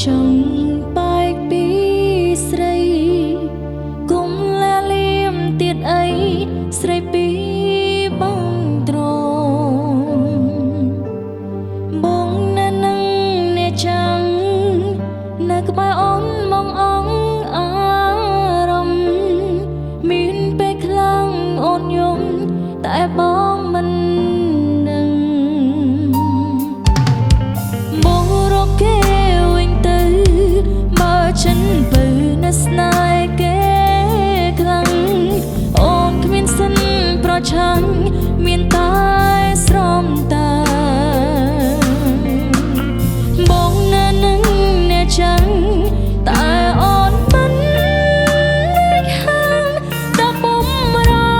ចង់បែកពីស្រីគុំលាលៀមទៀតអីស្រីពីបងត្រង់បងនៅនឹងអ្នកចាំងនៅក្បែរអូនមកអងអារម្មណ៍មានពេលខ្លាំងអូនយំតែបងមិនដឹងបងរកគេฉันปืนสนายเกคลังโอนขมิ้นสันเพราะฉันมีนตายสรมตาบงนานังเนจังแต่อ่อนมันไม่ห้ามแต่ปมรา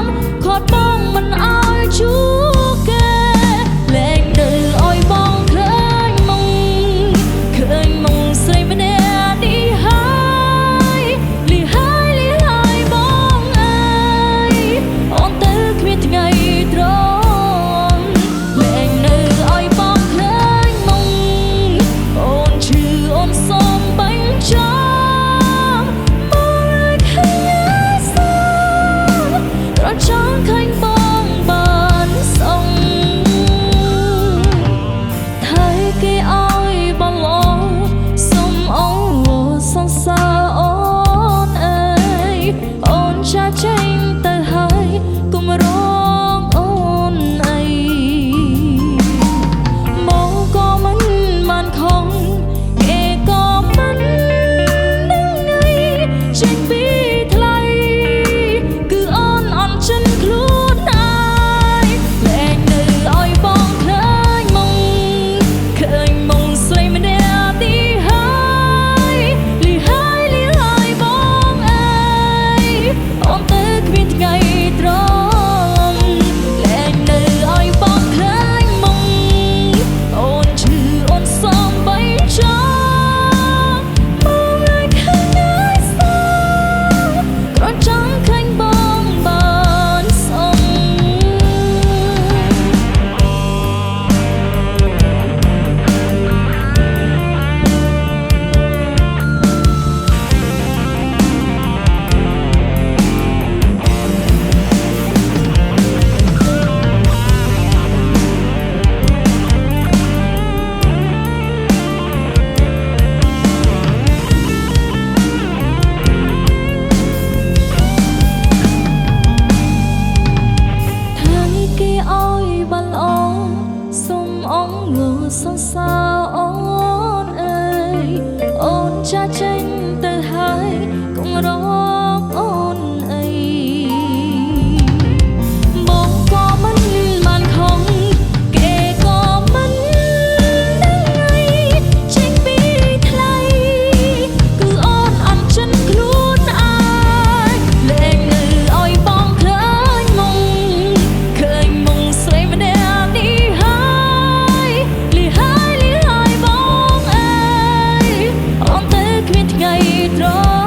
มขอดบองมันเอาชูแกแรงเดืออ้อยบองเคยมองใส่มันสงสารអូនអើយអូនចាចេញទៅហើយកុំរកអូនអីបងក៏មិនបានខំគេក៏មិនដឹងអីចេញពីថ្លៃគឺអូនអត់ចិនខ្លួនឯងលែងនៅឲ្យបងឃើញមុងស្រីម្នាក់នេះអូនទៅគ្មានថ្ងៃត្រង់